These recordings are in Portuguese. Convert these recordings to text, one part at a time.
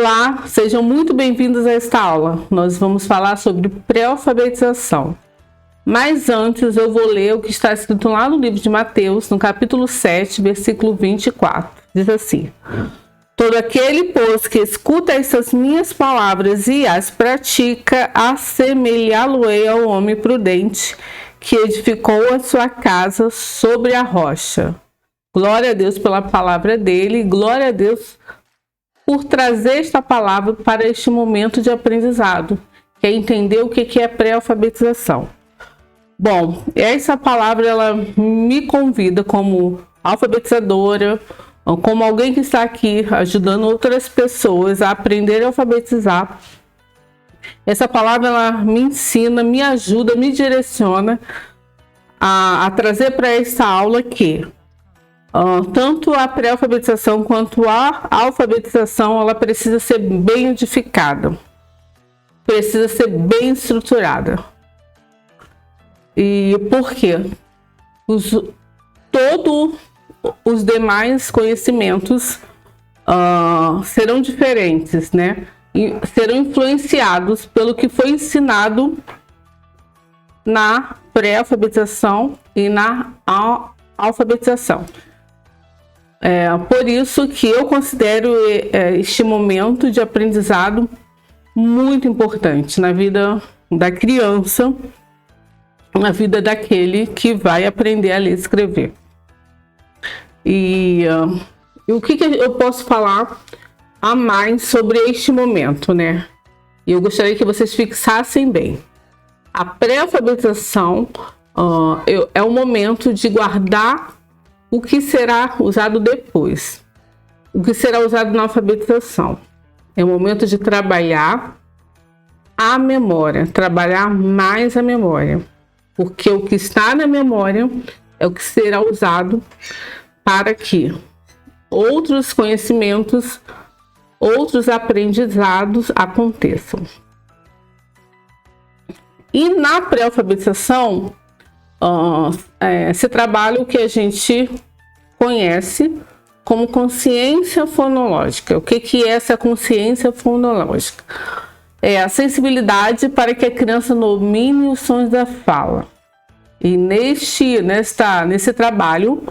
Olá, sejam muito bem-vindos a esta aula. Nós vamos falar sobre pré-alfabetização. Mas antes eu vou ler o que está escrito lá no livro de Mateus, no capítulo 7, versículo 24. Diz assim: todo aquele, pois, que escuta estas minhas palavras e as pratica, assemelhá-lo-ei ao homem prudente, que edificou a sua casa sobre a rocha. Glória a Deus pela palavra dele, glória a Deus por trazer esta palavra para este momento de aprendizado, que é entender o que é pré-alfabetização. Bom, essa palavra ela me convida como alfabetizadora, como alguém que está aqui ajudando outras pessoas a aprender a alfabetizar. Essa palavra ela me ensina, me ajuda, me direciona a trazer para esta aula que tanto a pré-alfabetização quanto a alfabetização ela precisa ser bem edificada, precisa ser bem estruturada. E por quê? Todos os demais conhecimentos serão diferentes, né? E serão influenciados pelo que foi ensinado na pré-alfabetização e na alfabetização. Por isso que eu considero este momento de aprendizado muito importante na vida da criança, na vida daquele que vai aprender a ler e escrever. E o que eu posso falar a mais sobre este momento, né? Eu gostaria que vocês fixassem bem. A pré-alfabetização é o momento de guardar o que será usado depois, o que será usado na alfabetização. É o momento de trabalhar a memória, trabalhar mais a memória, porque o que está na memória é o que será usado para que outros conhecimentos, outros aprendizados aconteçam. E na pré-alfabetização, se trabalha o que a gente conhece como consciência fonológica. O que é essa consciência fonológica? É a sensibilidade para que a criança domine os sons da fala. E nesse trabalho,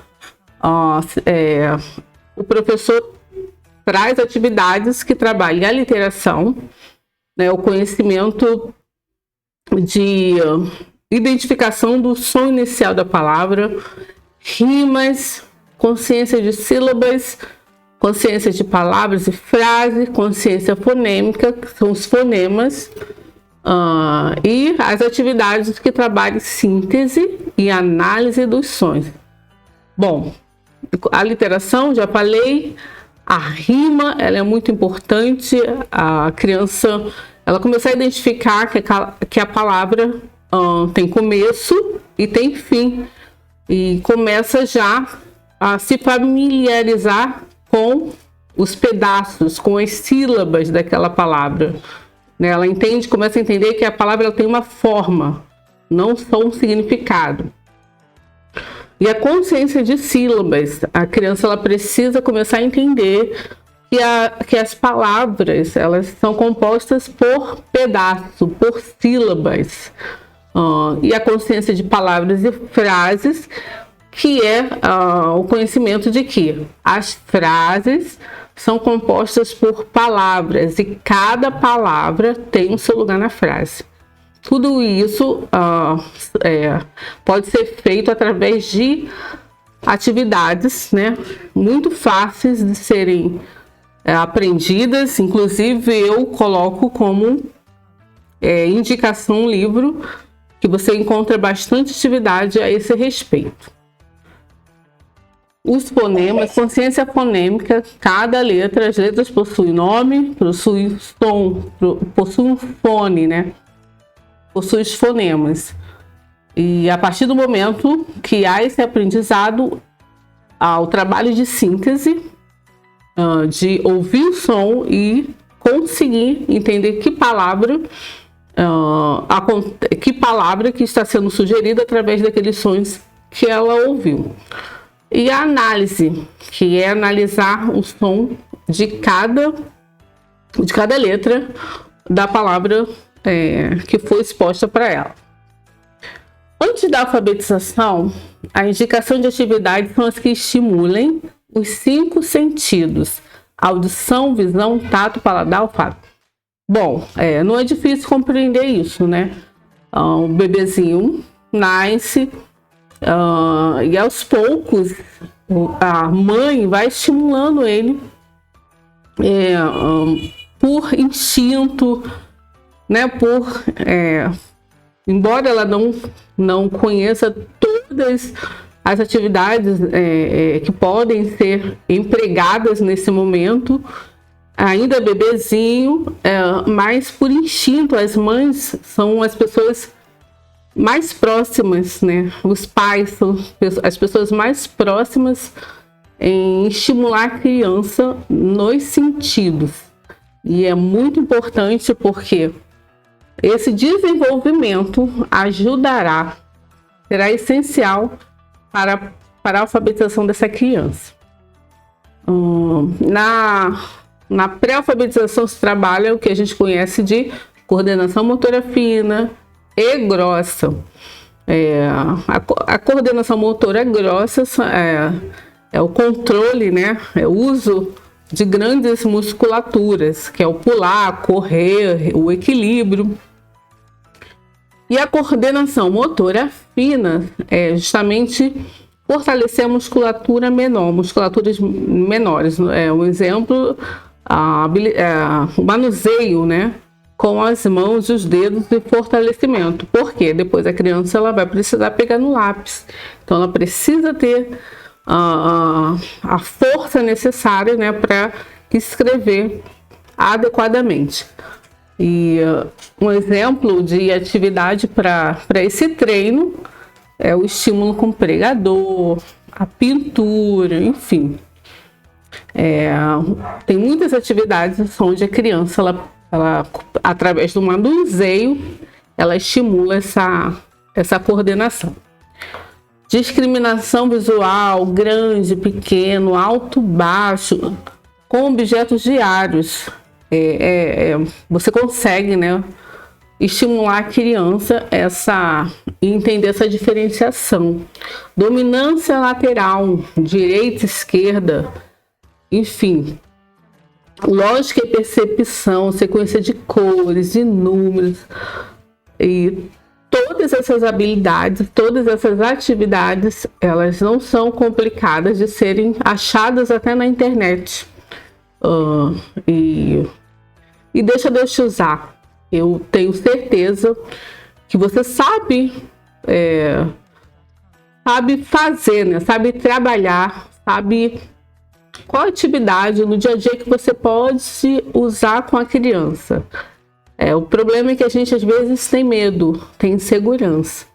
o professor traz atividades que trabalham a literação, né, o conhecimento de identificação do som inicial da palavra, rimas, consciência de sílabas, consciência de palavras e frases, consciência fonêmica, que são os fonemas, e as atividades que trabalham síntese e análise dos sons. Bom, a literação, já falei, a rima, ela é muito importante, a criança, ela começa a identificar que a palavra tem começo e tem fim, e começa já a se familiarizar com os pedaços, com as sílabas daquela palavra, né? Ela começa a entender que a palavra ela tem uma forma, não só um significado. E a consciência de sílabas, a criança ela precisa começar a entender que as palavras elas são compostas por pedaço, por sílabas. E a consciência de palavras e frases, que é o conhecimento de que as frases são compostas por palavras e cada palavra tem o seu lugar na frase. Tudo isso pode ser feito através de atividades, né, muito fáceis de serem aprendidas. Inclusive eu coloco como indicação um livro que você encontra bastante atividade a esse respeito. Os fonemas, consciência fonêmica, cada letra, as letras possuem nome, possuem som, possuem um fone, né? Possuem os fonemas. E a partir do momento que há esse aprendizado, há o trabalho de síntese, de ouvir o som e conseguir entender que palavra que está sendo sugerida através daqueles sons que ela ouviu. E a análise, que é analisar o som de cada de cada letra da palavra que foi exposta para ela. Antes da alfabetização, a indicação de atividades são as que estimulem os 5 sentidos: audição, visão, tato, paladar, olfato. Bom, não é difícil compreender isso, né? O bebezinho nasce e aos poucos a mãe vai estimulando ele por instinto, né? Embora ela não conheça todas as atividades que podem ser empregadas nesse momento, ainda bebezinho, mas por instinto, as mães são as pessoas mais próximas, né? Os pais são as pessoas mais próximas em estimular a criança nos sentidos. E é muito importante porque esse desenvolvimento será essencial para a alfabetização dessa criança. Na pré-alfabetização se trabalha o que a gente conhece de coordenação motora fina e grossa. A coordenação motora grossa é o controle, né? É o uso de grandes musculaturas, que é o pular, correr, o equilíbrio. E a coordenação motora fina é justamente fortalecer a musculatura menor, musculaturas menores. Um exemplo, o manuseio, né, com as mãos e os dedos de fortalecimento. Porque depois a criança ela vai precisar pegar no lápis. Então ela precisa ter a força necessária, né, para escrever adequadamente. E um exemplo de atividade para esse treino é o estímulo com pregador, a pintura, enfim. Tem muitas atividades onde a criança, ela através do manuseio, ela estimula essa coordenação. Discriminação visual, grande, pequeno, alto, baixo, com objetos diários. Você consegue, né, estimular a criança entender essa diferenciação. Dominância lateral, direita, esquerda, enfim. Lógica e percepção, sequência de cores e números. E todas essas habilidades, todas essas atividades, elas não são complicadas de serem achadas até na internet. E deixa Deus te usar. Eu tenho certeza que você sabe fazer, né? Sabe trabalhar, sabe qual atividade no dia a dia que você pode usar com a criança. O problema é que a gente às vezes tem medo, tem insegurança.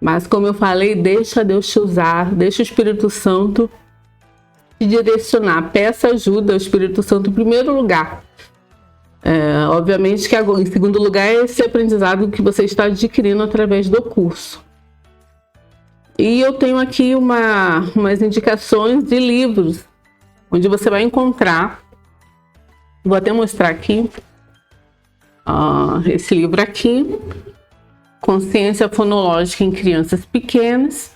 Mas como eu falei, deixa Deus te usar, deixa o Espírito Santo te direcionar. Peça ajuda ao Espírito Santo em primeiro lugar. Obviamente que em segundo lugar é esse aprendizado que você está adquirindo através do curso. E eu tenho aqui umas indicações de livros, onde você vai encontrar, vou até mostrar aqui, esse livro aqui, Consciência Fonológica em Crianças Pequenas.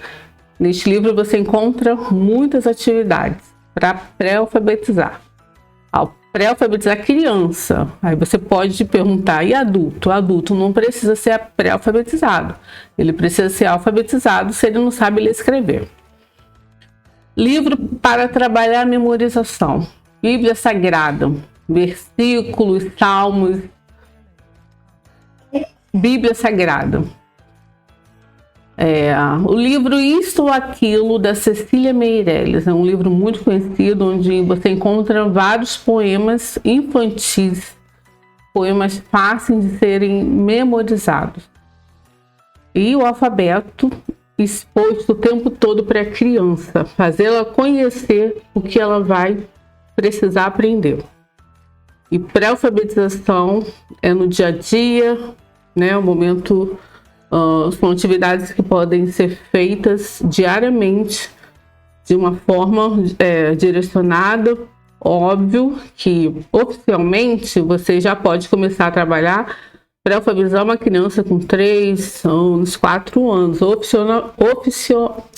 Neste livro você encontra muitas atividades para pré-alfabetizar. Ao pré-alfabetizar criança, aí você pode perguntar, e adulto? O adulto não precisa ser pré-alfabetizado, ele precisa ser alfabetizado se ele não sabe ler e escrever. Livro para trabalhar a memorização, Bíblia Sagrada, versículos, salmos, Bíblia Sagrada. O livro Isto ou Aquilo, da Cecília Meirelles, é um livro muito conhecido, onde você encontra vários poemas infantis, poemas fáceis de serem memorizados. E o alfabeto exposto o tempo todo para a criança, fazê-la conhecer o que ela vai precisar aprender. E pré-alfabetização é no dia a dia, né, o momento... são atividades que podem ser feitas diariamente de uma forma direcionada Óbvio que oficialmente você já pode começar a trabalhar para alfabetizar uma criança com 3 anos, 4 anos,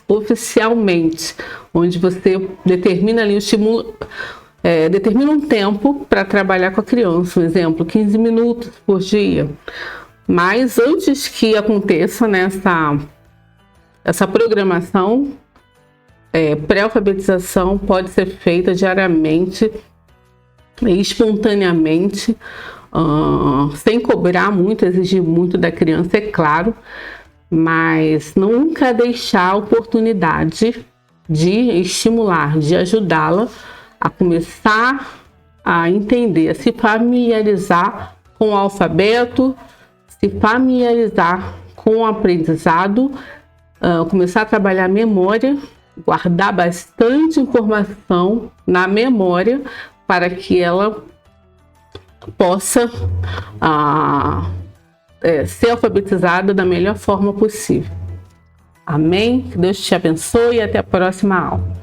oficialmente, onde você determina ali o estímulo, determina um tempo para trabalhar com a criança, um exemplo, 15 minutos por dia. Mas antes que aconteça essa programação, pré-alfabetização pode ser feita diariamente e espontaneamente, sem cobrar muito, exigir muito da criança, é claro, mas nunca deixar a oportunidade de estimular, de ajudá-la a começar a entender, a se familiarizar com o alfabeto, se familiarizar com o aprendizado, começar a trabalhar a memória, guardar bastante informação na memória para que ela possa ser alfabetizada da melhor forma possível. Amém? Que Deus te abençoe e até a próxima aula.